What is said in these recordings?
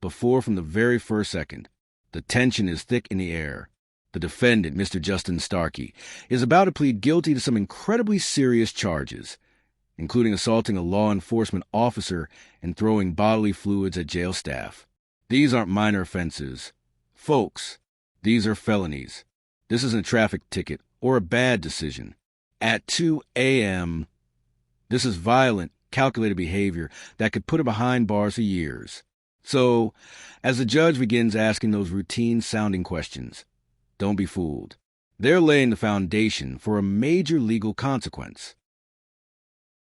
before from the very first second. The tension is thick in the air. The defendant, Mr. Justin Starkey, is about to plead guilty to some incredibly serious charges, including assaulting a law enforcement officer and throwing bodily fluids at jail staff. These aren't minor offenses. Folks, these are felonies. This isn't a traffic ticket or a bad decision. At 2 a.m., this is violent, calculated behavior that could put him behind bars for years. So, as the judge begins asking those routine-sounding questions, don't be fooled. They're laying the foundation for a major legal consequence.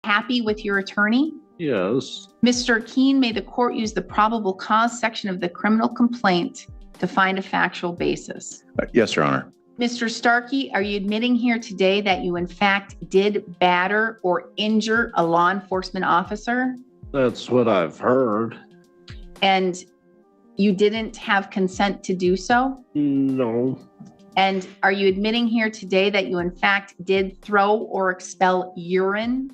Happy with your attorney? Yes. Mr. Keene, may the court use the probable cause section of the criminal complaint to find a factual basis? Yes, Your Honor. Mr. Starkey, are you admitting here today that you in fact did batter or injure a law enforcement officer? That's what I've heard. And you didn't have consent to do so? No. And are you admitting here today that you in fact did throw or expel urine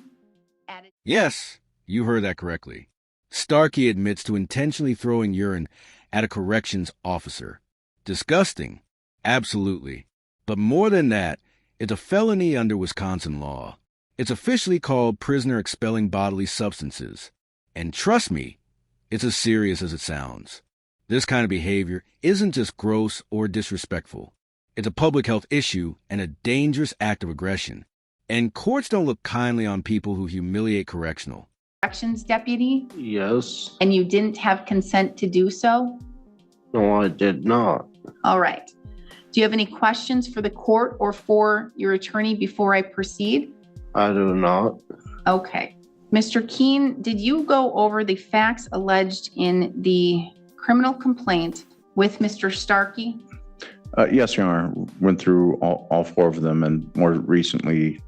at it? Yes, you heard that correctly. Starkey admits to intentionally throwing urine at a corrections officer. Disgusting. Absolutely. But more than that, it's a felony under Wisconsin law. It's officially called prisoner expelling bodily substances. And trust me, it's as serious as it sounds. This kind of behavior isn't just gross or disrespectful. It's a public health issue and a dangerous act of aggression. And courts don't look kindly on people who humiliate correctional. Corrections deputy? Yes. And you didn't have consent to do so? No, I did not. All right. Do you have any questions for the court or for your attorney before I proceed? I do not. Okay. Mr. Keene, did you go over the facts alleged in the criminal complaint with Mr. Starkey? Yes, Your Honor. Went through all four of them, and more recently,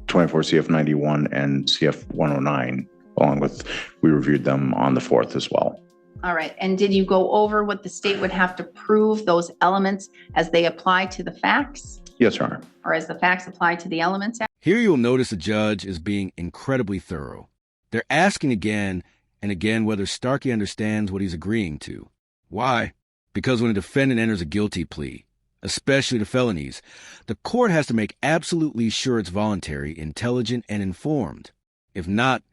24 CF 91 and CF 109, along with, we reviewed them on the 4th as well. All right. And did you go over what the state would have to prove, those elements as they apply to the facts? Yes, Your Honor. Or as the facts apply to the elements? Here you'll notice the judge is being incredibly thorough. They're asking again and again whether Starkey understands what he's agreeing to. Why? Because when a defendant enters a guilty plea, especially to felonies, the court has to make absolutely sure it's voluntary, intelligent, and informed. If not,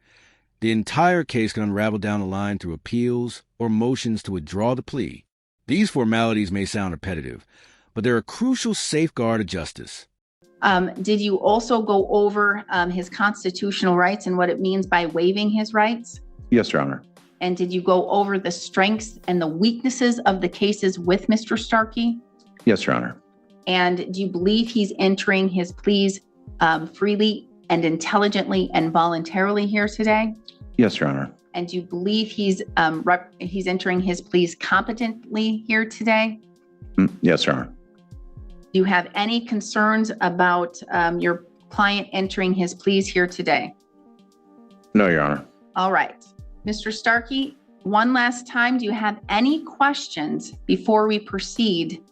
the entire case can unravel down the line through appeals or motions to withdraw the plea. These formalities may sound repetitive, but they're a crucial safeguard of justice. Did you also go over his constitutional rights and what it means by waiving his rights? Yes, Your Honor. And did you go over the strengths and the weaknesses of the cases with Mr. Starkey? Yes, Your Honor. And do you believe he's entering his pleas freely and intelligently and voluntarily here today? Yes, Your Honor. And do you believe he's entering his pleas competently here today? Yes, Your Honor. Do you have any concerns about your client entering his pleas here today? No, Your Honor. All right. Mr. Starkey, one last time, do you have any questions before we proceed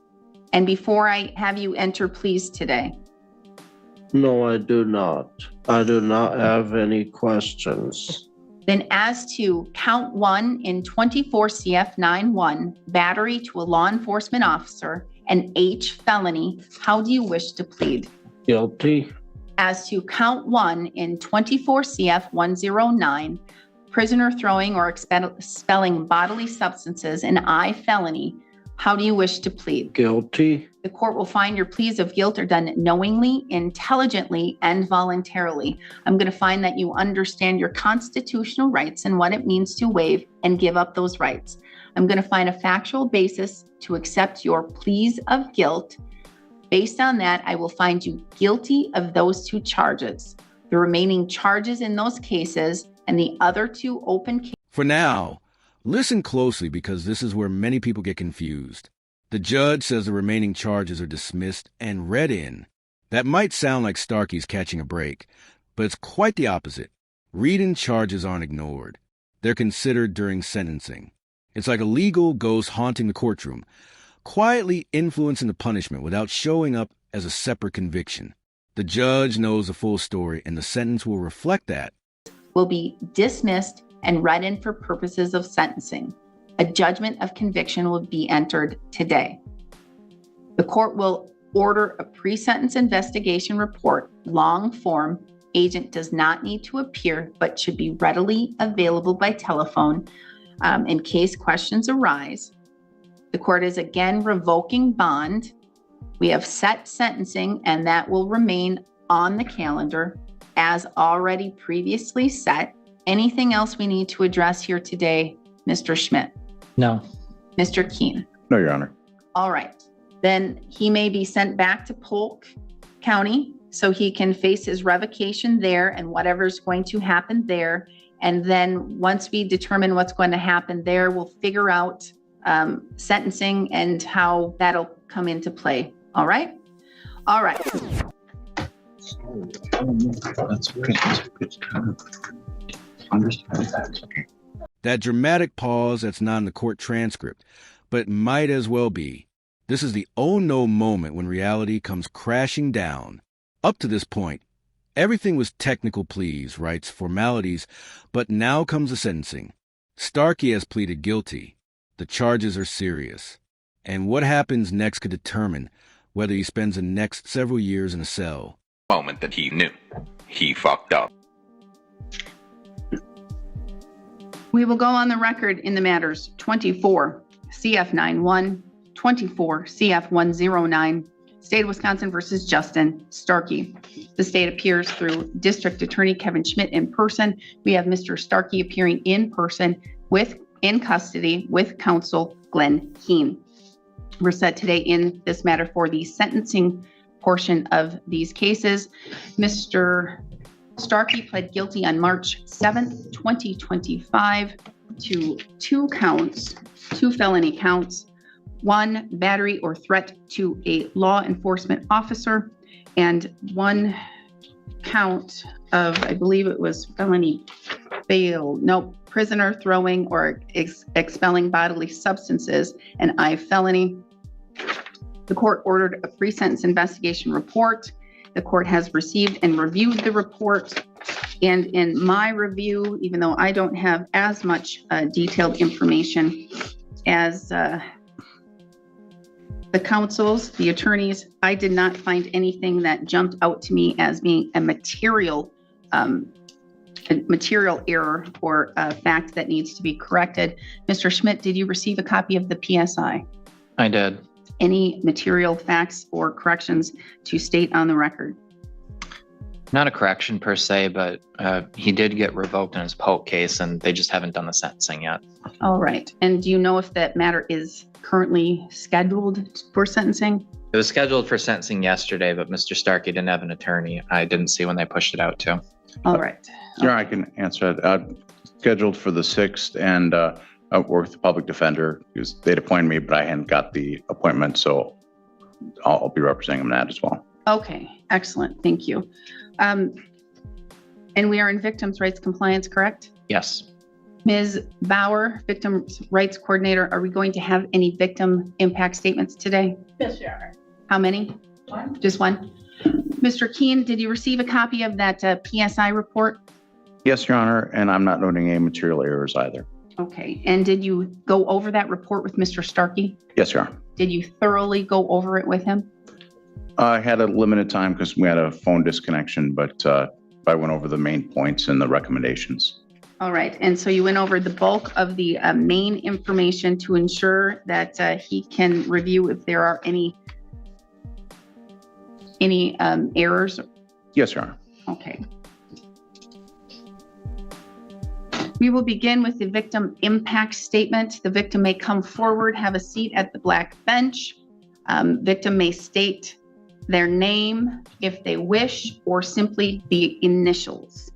and before I have you enter pleas today? No, I do not. I do not have any questions. Then as to count 1 in 24 CF 91, battery to a law enforcement officer, and H felony, how do you wish to plead? Guilty. As to count 1 in 24 CF 109, prisoner throwing or expelling bodily substances, and I felony, how do you wish to plead? Guilty. The court will find your pleas of guilt are done knowingly, intelligently, and voluntarily. I'm going to find that you understand your constitutional rights and what it means to waive and give up those rights. I'm going to find a factual basis to accept your pleas of guilt. Based on that, I will find you guilty of those 2 charges. The remaining charges in those cases and the other 2 open cases. For now, listen closely because this is where many people get confused. The judge says the remaining charges are dismissed and read in. That might sound like Starkey's catching a break, but it's quite the opposite. Read-in charges aren't ignored. They're considered during sentencing. It's like a legal ghost haunting the courtroom, quietly influencing the punishment without showing up as a separate conviction. The judge knows the full story, and the sentence will reflect that. Will be dismissed and read in for purposes of sentencing. A judgment of conviction will be entered today. The court will order a pre-sentence investigation report, long form. Agent does not need to appear, but should be readily available by telephone in case questions arise. The court is again revoking bond. We have set sentencing, and that will remain on the calendar as already previously set. Anything else we need to address here today, Mr. Schmidt? No. Mr. Keene? No, Your Honor. All right. Then he may be sent back to Polk County so he can face his revocation there and whatever's going to happen there. And then once we determine what's going to happen there, we'll figure out sentencing and how that'll come into play. All right? All right. That's good. Understand that. Okay. That dramatic pause that's not in the court transcript, but might as well be. This is the oh no moment when reality comes crashing down. Up to this point, everything was technical pleas, rights, formalities, but now comes the sentencing. Starkey has pleaded guilty. The charges are serious. And what happens next could determine whether he spends the next several years in a cell. Moment that he knew he fucked up. We will go on the record in the matters 24 CF91, 24 CF109, State of Wisconsin versus Justin Starkey. The state appears through District Attorney Kevin Schmidt in person. We have Mr. Starkey appearing in person in custody with counsel Glenn Keene. We're set today in this matter for the sentencing portion of these cases. Mr. Starkey pled guilty on March 7th, 2025 to two felony counts, one battery or threat to a law enforcement officer, and one count of, I believe it was prisoner throwing or expelling bodily substances, an I felony. The court ordered a pre-sentence investigation report. The court has received and reviewed the report. And in my review, even though I don't have as much detailed information as the counsels, the attorneys, I did not find anything that jumped out to me as being a material error or a fact that needs to be corrected. Mr. Schmidt, did you receive a copy of the PSI? I did. Any material facts or corrections to state on the record? Not a correction per se, but he did get revoked in his Polk case, and they just haven't done the sentencing yet. All right. And do you know if that matter is currently scheduled for sentencing? It was scheduled for sentencing yesterday, but Mr. Starkey didn't have an attorney. I didn't see when they pushed it out to. All right. Sure, I can answer that. Scheduled for the 6th, and I work with the public defender because they'd appointed me, but I hadn't got the appointment, so I'll be representing him in that as well. Okay, excellent. Thank you. And we are in victims' rights compliance, correct? Yes. Ms. Bauer, Victims' Rights Coordinator, are we going to have any victim impact statements today? Yes, Your Honor. How many? One. Just one? Mr. Keene, did you receive a copy of that PSI report? Yes, Your Honor, and I'm not noting any material errors either. Okay, and did you go over that report with Mr. Starkey? Yes, Your Honor. Did you thoroughly go over it with him? I had a limited time because we had a phone disconnection, but I went over the main points and the recommendations. All right, and so you went over the bulk of the main information to ensure that he can review if there are any errors? Yes, Your Honor. Okay. We will begin with the victim impact statement. The victim may come forward, have a seat at the black bench. Victim may state their name if they wish, or simply the initials.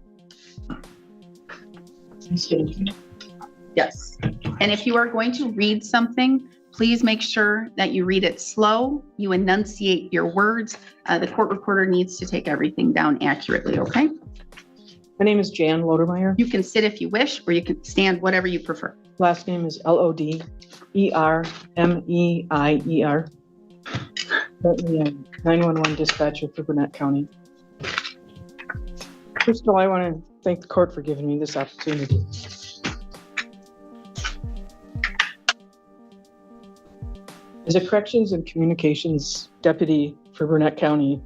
Yes. And if you are going to read something, please make sure that you read it slow, you enunciate your words. The court reporter needs to take everything down accurately, okay? My name is Jan Lodermeyer. You can sit if you wish, or you can stand, whatever you prefer. Last name is Lodermeier. Currently, I'm 911 dispatcher for Gwinnett County. First of all, I want to thank the court for giving me this opportunity. As a corrections and communications deputy for Burnett County,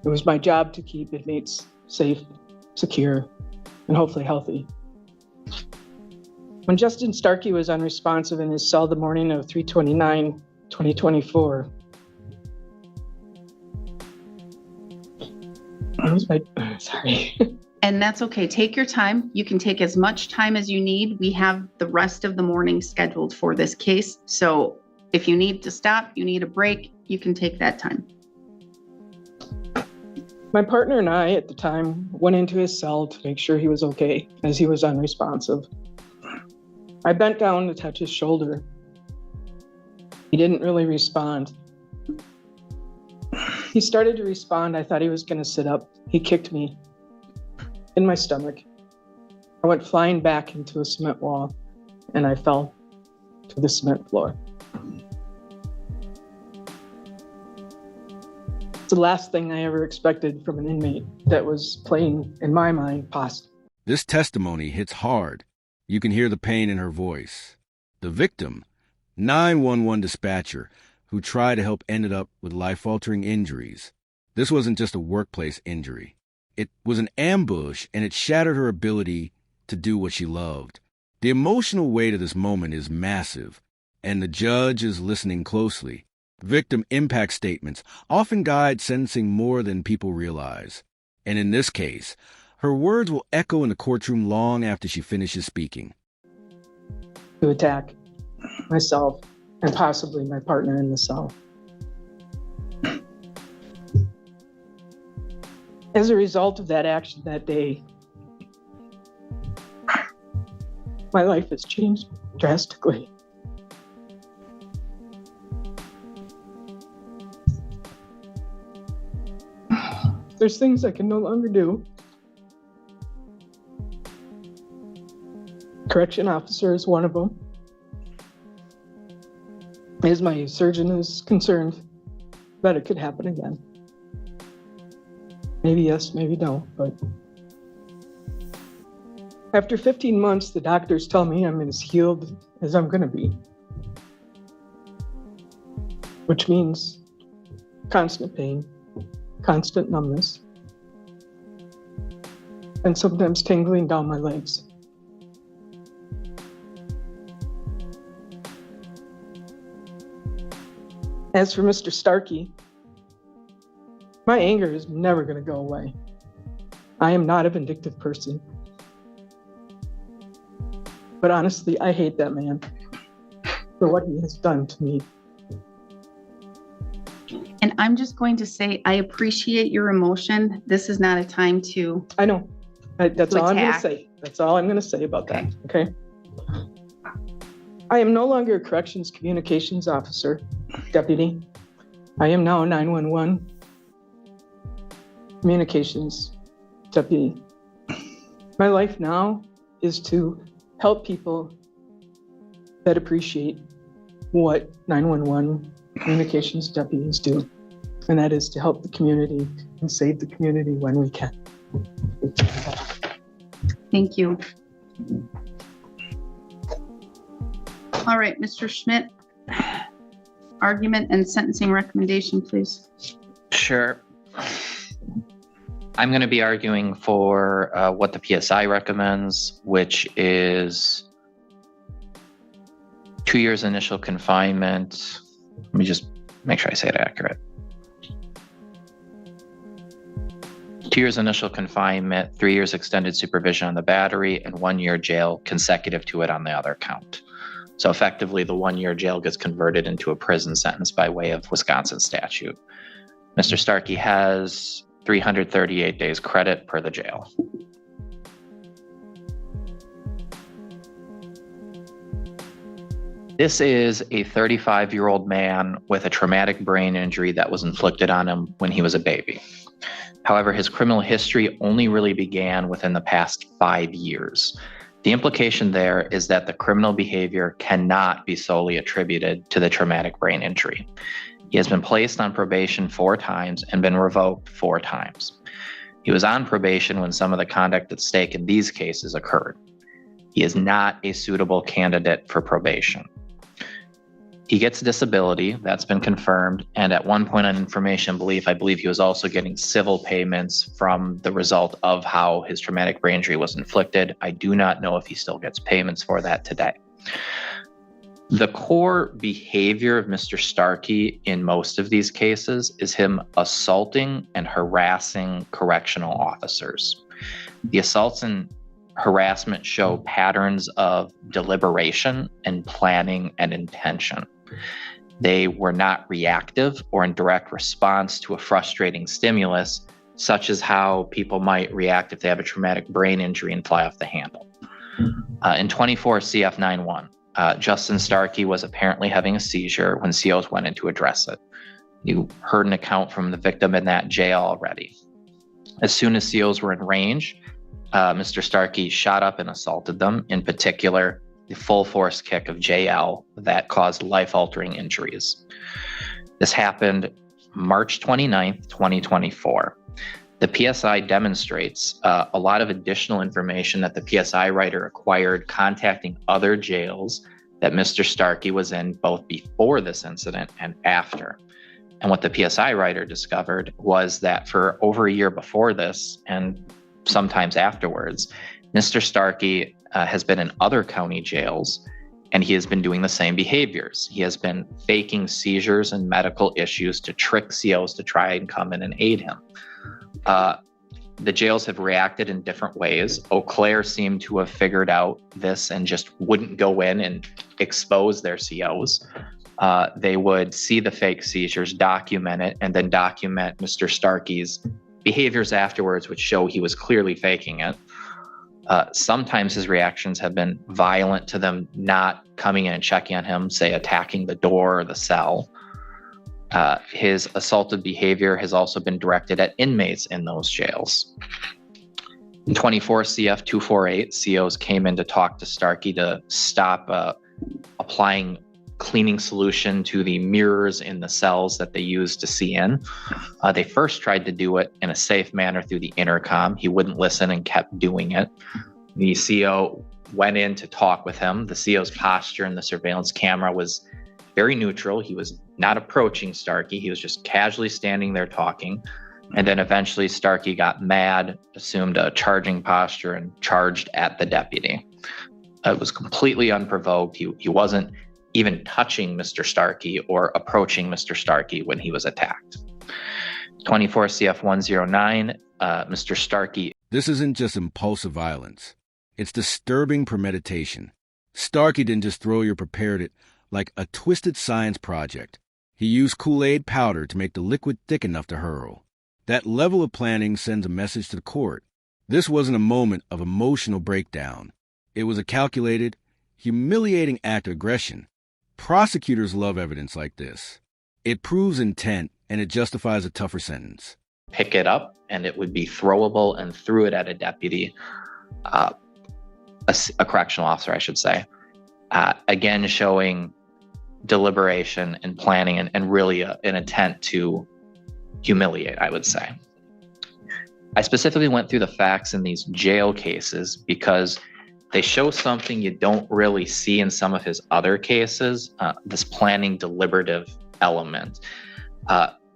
it was my job to keep inmates safe, secure, and hopefully healthy. When Justin Starkey was unresponsive in his cell the morning of 3/29/2024, sorry. And that's okay. Take your time. You can take as much time as you need. We have the rest of the morning scheduled for this case. So if you need to stop, you need a break, you can take that time. My partner and I at the time went into his cell to make sure he was okay, as he was unresponsive. I bent down to touch his shoulder. He didn't really respond. He started to respond. I thought he was going to sit up. He kicked me in my stomach. I went flying back into a cement wall, and I fell to the cement floor. It's the last thing I ever expected from an inmate that was playing, in my mind, possum. This testimony hits hard. You can hear the pain in her voice. The victim, 911 dispatcher, who tried to help ended up with life-altering injuries. This wasn't just a workplace injury. It was an ambush, and it shattered her ability to do what she loved. The emotional weight of this moment is massive, and the judge is listening closely. Victim impact statements often guide sentencing more than people realize. And in this case, her words will echo in the courtroom long after she finishes speaking. To attack myself and possibly my partner in the cell. As a result of that action that day, my life has changed drastically. There's things I can no longer do. Correction officer is one of them. As my surgeon is concerned that it could happen again. Maybe yes, maybe no, but after 15 months, the doctors tell me I'm as healed as I'm gonna be. Which means constant pain, constant numbness, and sometimes tingling down my legs. As for Mr. Starkey, my anger is never going to go away. I am not a vindictive person. But honestly, I hate that man for what he has done to me. And I'm just going to say, I appreciate your emotion. This is not a time to. I know. That's all I'm going to attack. say. That's all I'm going to say about that. Okay. I am no longer a corrections communications officer, deputy. I am now a 911 communications deputy. My life now is to help people that appreciate what 911 communications deputies do. And that is to help the community and save the community when we can. Thank you. All right, Mr. Schmidt, argument and sentencing recommendation, please. Sure. I'm going to be arguing for what the PSI recommends, which is 2 years initial confinement. Let me just make sure I say it accurate. 2 years initial confinement, 3 years extended supervision on the battery, and 1 year jail consecutive to it on the other count. So effectively, the 1 year jail gets converted into a prison sentence by way of Wisconsin statute. Mr. Starkey has 338 days credit per the jail. This is a 35-year-old man with a traumatic brain injury that was inflicted on him when he was a baby. However, his criminal history only really began within the past 5 years. The implication there is that the criminal behavior cannot be solely attributed to the traumatic brain injury. He has been placed on probation 4 times and been revoked 4 times. He was on probation when some of the conduct at stake in these cases occurred. He is not a suitable candidate for probation. He gets disability, that's been confirmed. And at one point on information belief, I believe he was also getting civil payments from the result of how his traumatic brain injury was inflicted. I do not know if he still gets payments for that today. The core behavior of Mr. Starkey in most of these cases is him assaulting and harassing correctional officers. The assaults and harassment show patterns of deliberation and planning and intention. They were not reactive or in direct response to a frustrating stimulus, such as how people might react if they have a traumatic brain injury and fly off the handle. In 24 CF 91, Justin Starkey was apparently having a seizure when COs went in to address it. You heard an account from the victim in that jail already. As soon as COs were in range, Mr. Starkey shot up and assaulted them, in particular, the full force kick of JL that caused life-altering injuries. This happened March 29th, 2024. The PSI demonstrates a lot of additional information that the PSI writer acquired contacting other jails that Mr. Starkey was in both before this incident and after. And what the PSI writer discovered was that for over a year before this and sometimes afterwards, Mr. Starkey has been in other county jails, and he has been doing the same behaviors. He has been faking seizures and medical issues to trick COs to try and come in and aid him. The jails have reacted in different ways. Eau Claire seemed to have figured out this and just wouldn't go in and expose their COs. They would see the fake seizures, document it, and then document Mr. Starkey's behaviors afterwards, which show he was clearly faking it. Sometimes his reactions have been violent to them not coming in and checking on him, say attacking the door or the cell. His assaultive behavior has also been directed at inmates in those jails. In 24 CF 248, COs came in to talk to Starkey to stop applying cleaning solution to the mirrors in the cells that they used to see in. They first tried to do it in a safe manner through the intercom. He wouldn't listen and kept doing it. The CO went in to talk with him. The CO's posture in the surveillance camera was very neutral. He was not approaching Starkey. He was just casually standing there talking. And then eventually Starkey got mad, assumed a charging posture, and charged at the deputy. It was completely unprovoked. He wasn't even touching Mr. Starkey or approaching Mr. Starkey when he was attacked. 24 CF 109, Mr. Starkey. This isn't just impulsive violence. It's disturbing premeditation. Starkey didn't just throw or prepared it like a twisted science project. He used Kool-Aid powder to make the liquid thick enough to hurl. That level of planning sends a message to the court. This wasn't a moment of emotional breakdown. It was a calculated, humiliating act of aggression. Prosecutors love evidence like this. It proves intent, and it justifies a tougher sentence. Pick it up, and it would be throwable, and threw it at a deputy, a correctional officer, I should say. Again, showing deliberation and planning and really an intent to humiliate, I would say. I specifically went through the facts in these jail cases because they show something you don't really see in some of his other cases, this planning deliberative element.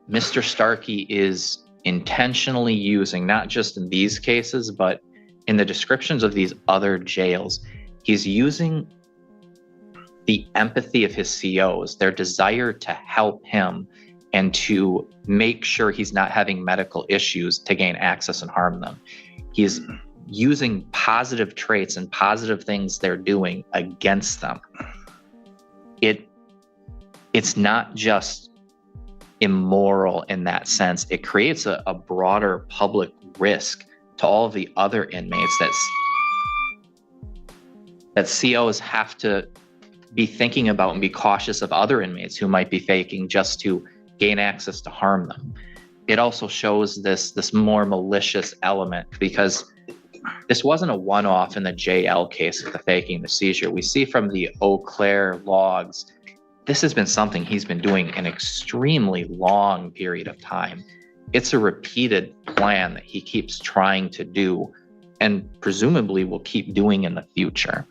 Mr. Starkey is intentionally using, not just in these cases, but in the descriptions of these other jails, he's using the empathy of his COs, their desire to help him and to make sure he's not having medical issues to gain access and harm them. He's using positive traits and positive things they're doing against them. It's not just immoral in that sense. It creates a broader public risk to all of the other inmates that COs have to be thinking about and be cautious of other inmates who might be faking just to gain access to harm them. It also shows this more malicious element because this wasn't a one-off in the JL case of the faking the seizure. We see from the Eau Claire logs, this has been something he's been doing an extremely long period of time. It's a repeated plan that he keeps trying to do and presumably will keep doing in the future.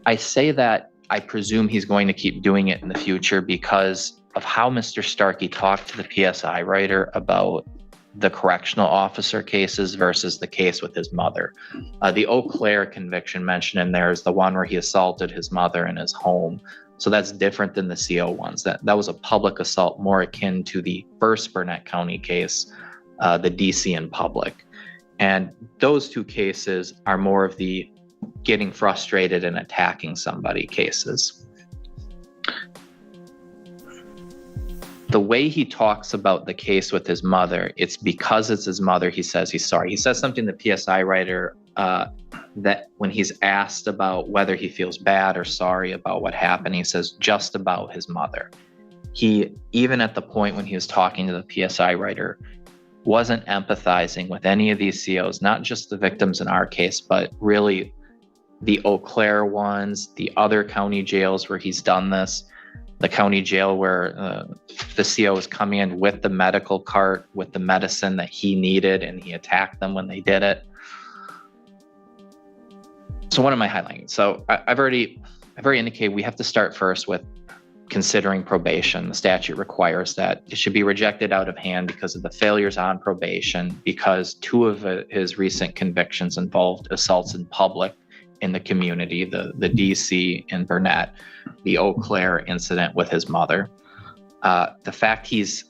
I say that I presume he's going to keep doing it in the future because of how Mr. Starkey talked to the PSI writer about the correctional officer cases versus the case with his mother. The Eau Claire conviction mentioned in there is the one where he assaulted his mother in his home. So that's different than the CO ones. That was a public assault more akin to the first Burnett County case, the DC in public. And those two cases are more of the getting frustrated and attacking somebody cases. The way he talks about the case with his mother, it's because it's his mother, he says he's sorry. He says something to the PSI writer that when he's asked about whether he feels bad or sorry about what happened, he says just about his mother. He, even at the point when he was talking to the PSI writer, wasn't empathizing with any of these COs, not just the victims in our case, but really the Eau Claire ones, the other county jails where he's done this, the county jail where the CO was coming in with the medical cart, with the medicine that he needed, and he attacked them when they did it. So what am I highlighting? So I've already indicated we have to start first with considering probation. The statute requires that it should be rejected out of hand because of the failures on probation, because two of his recent convictions involved assaults in public in the community, the DC in Burnett, the Eau Claire incident with his mother. The fact he's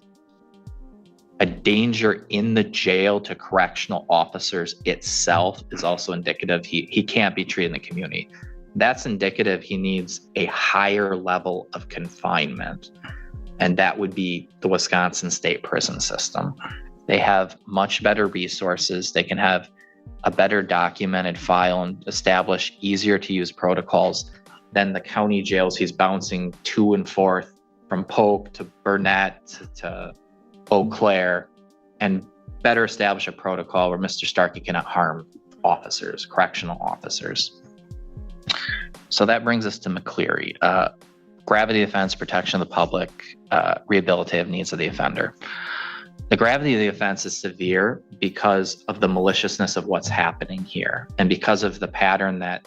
a danger in the jail to correctional officers itself is also indicative he can't be treated in the community. That's indicative he needs a higher level of confinement, and that would be the Wisconsin state prison system. They have much better resources. They can have a better documented file and establish easier to use protocols than the county jails he's bouncing to and forth from Polk to Burnett to Eau Claire, and better establish a protocol where Mr. Starkey cannot harm officers, correctional officers. So that brings us to McCleary. Gravity offense, protection of the public, rehabilitative needs of the offender. The gravity of the offense is severe because of the maliciousness of what's happening here, and because of the pattern that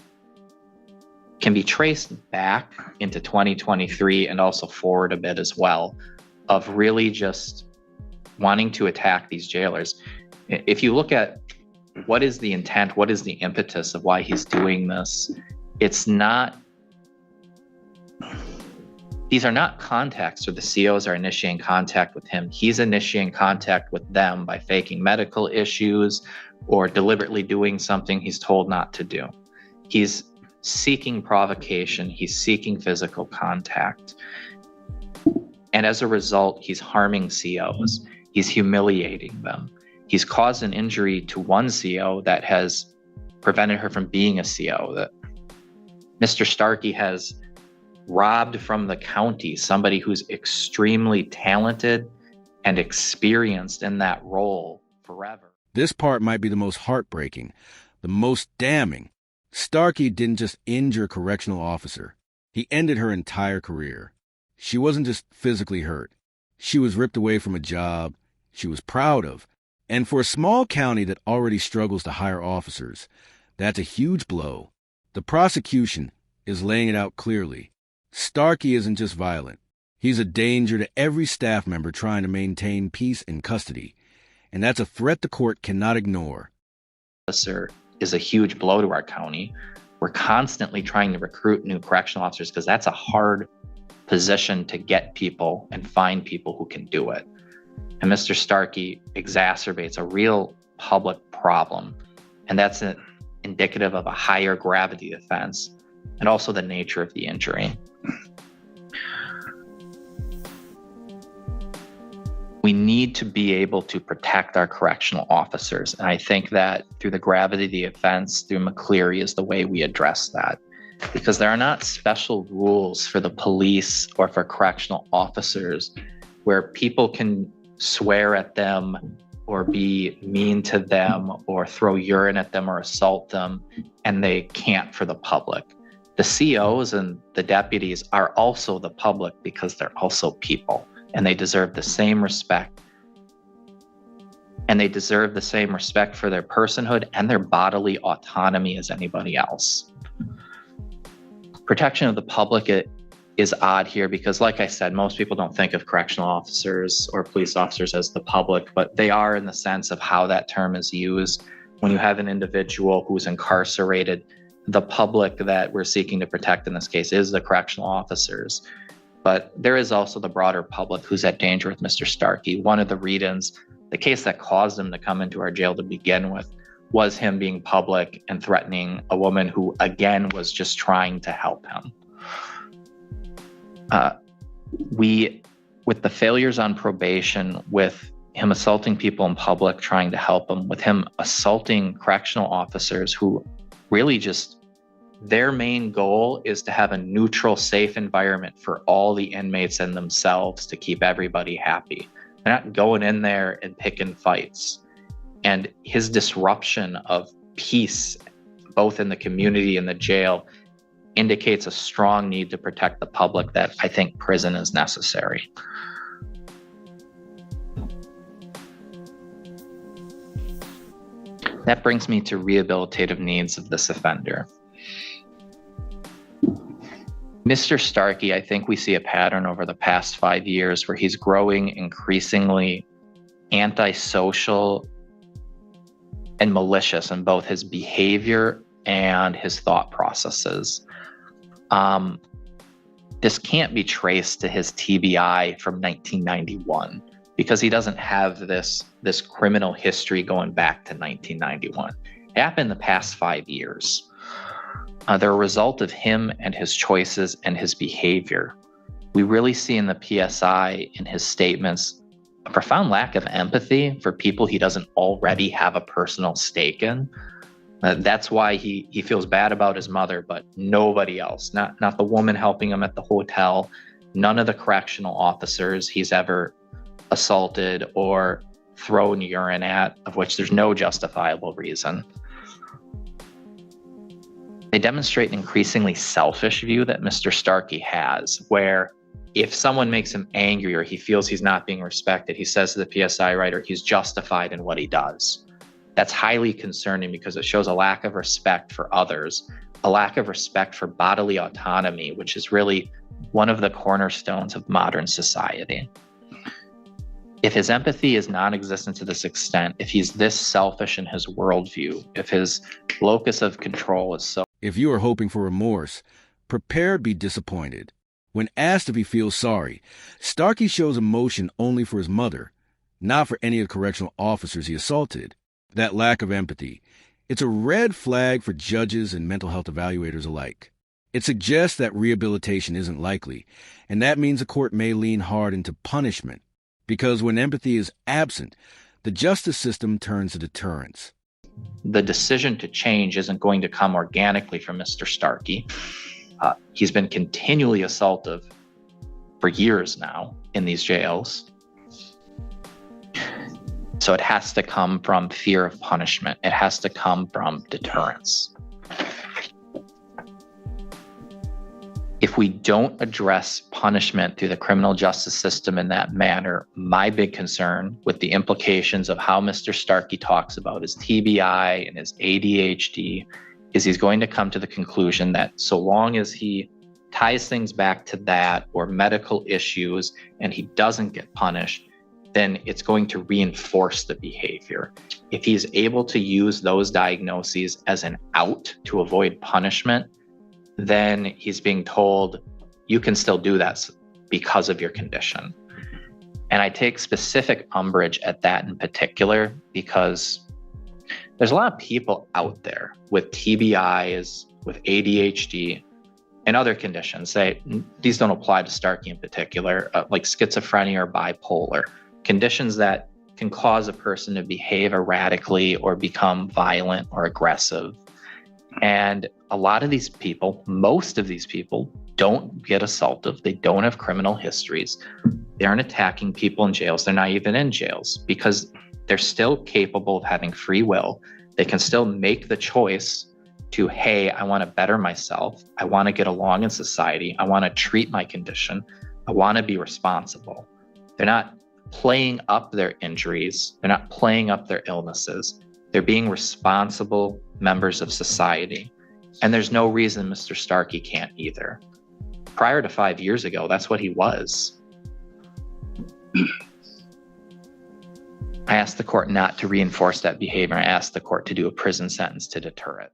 can be traced back into 2023 and also forward a bit as well, of really just wanting to attack these jailers. If you look at what is the intent, what is the impetus of why he's doing this, it's not, these are not contacts where the COs are initiating contact with him. He's initiating contact with them by faking medical issues or deliberately doing something he's told not to do. He's seeking provocation. He's seeking physical contact. And as a result, he's harming COs. He's humiliating them. He's caused an injury to one CO that has prevented her from being a CO. That Mr. Starkey has robbed from the county somebody who's extremely talented and experienced in that role forever. This part might be the most heartbreaking, the most damning. Starkey didn't just injure a correctional officer. He ended her entire career. She wasn't just physically hurt. She was ripped away from a job she was proud of. And for a small county that already struggles to hire officers, that's a huge blow. The prosecution is laying it out clearly. Starkey isn't just violent. He's a danger to every staff member trying to maintain peace in custody. And that's a threat the court cannot ignore. Officer is a huge blow to our county. We're constantly trying to recruit new correctional officers because that's a hard position to get people and find people who can do it. And Mr. Starkey exacerbates a real public problem. And that's indicative of a higher gravity offense and also the nature of the injury. We need to be able to protect our correctional officers. And I think that through the gravity of the offense, through McCleary, is the way we address that. Because there are not special rules for the police or for correctional officers where people can swear at them or be mean to them or throw urine at them or assault them, and they can't for the public. The COs and the deputies are also the public because they're also people, and they deserve the same respect. And they deserve the same respect for their personhood and their bodily autonomy as anybody else. Protection of the public is odd here because, like I said, most people don't think of correctional officers or police officers as the public, but they are in the sense of how that term is used. When you have an individual who's incarcerated, the public that we're seeking to protect in this case is the correctional officers. But there is also the broader public who's at danger with Mr. Starkey. One of the reasons, the case that caused him to come into our jail to begin with, was him being public and threatening a woman who, again, was just trying to help him. With the failures on probation, with him assaulting people in public, trying to help him, with him assaulting correctional officers who really just, their main goal is to have a neutral, safe environment for all the inmates and themselves to keep everybody happy. They're not going in there and picking fights. And his disruption of peace, both in the community and the jail, indicates a strong need to protect the public that I think prison is necessary. That brings me to rehabilitative needs of this offender. Mr. Starkey, I think we see a pattern over the past 5 years where he's growing increasingly antisocial and malicious in both his behavior and his thought processes. This can't be traced to his TBI from 1991 because he doesn't have this criminal history going back to 1991. It happened in the past 5 years. They're a result of him and his choices and his behavior. We really see in the PSI, in his statements, a profound lack of empathy for people he doesn't already have a personal stake in. That's why he feels bad about his mother, but nobody else, not the woman helping him at the hotel, none of the correctional officers he's ever assaulted or thrown urine at, of which there's no justifiable reason. They demonstrate an increasingly selfish view that Mr. Starkey has, where if someone makes him angry or he feels he's not being respected, he says to the PSI writer, he's justified in what he does. That's highly concerning because it shows a lack of respect for others, a lack of respect for bodily autonomy, which is really one of the cornerstones of modern society. If his empathy is non-existent to this extent, if he's this selfish in his worldview, if his locus of control is so... If you are hoping for remorse, prepare to be disappointed. When asked if he feels sorry, Starkey shows emotion only for his mother, not for any of the correctional officers he assaulted. That lack of empathy, it's a red flag for judges and mental health evaluators alike. It suggests that rehabilitation isn't likely, and that means the court may lean hard into punishment, because when empathy is absent, the justice system turns to deterrence. The decision to change isn't going to come organically from Mr. Starkey. He's been continually assaultive for years now in these jails. So it has to come from fear of punishment. It has to come from deterrence. If we don't address punishment through the criminal justice system in that manner, my big concern with the implications of how Mr. Starkey talks about his TBI and his ADHD is he's going to come to the conclusion that so long as he ties things back to that or medical issues and he doesn't get punished, then it's going to reinforce the behavior. If he's able to use those diagnoses as an out to avoid punishment, then he's being told, you can still do that because of your condition. And I take specific umbrage at that in particular, because there's a lot of people out there with TBIs, with ADHD, and other conditions. These don't apply to Starkey in particular, like schizophrenia or bipolar, conditions that can cause a person to behave erratically or become violent or aggressive. And a lot of these people, most of these people, don't get assaultive. They don't have criminal histories. They aren't attacking people in jails. They're not even in jails because they're still capable of having free will. They can still make the choice to, hey, I want to better myself. I want to get along in society. I want to treat my condition. I want to be responsible. They're not playing up their injuries. They're not playing up their illnesses. They're being responsible members of society. And there's no reason Mr. Starkey can't either. Prior to 5 years ago, that's what he was. I asked the court not to reinforce that behavior. I asked the court to do a prison sentence to deter it.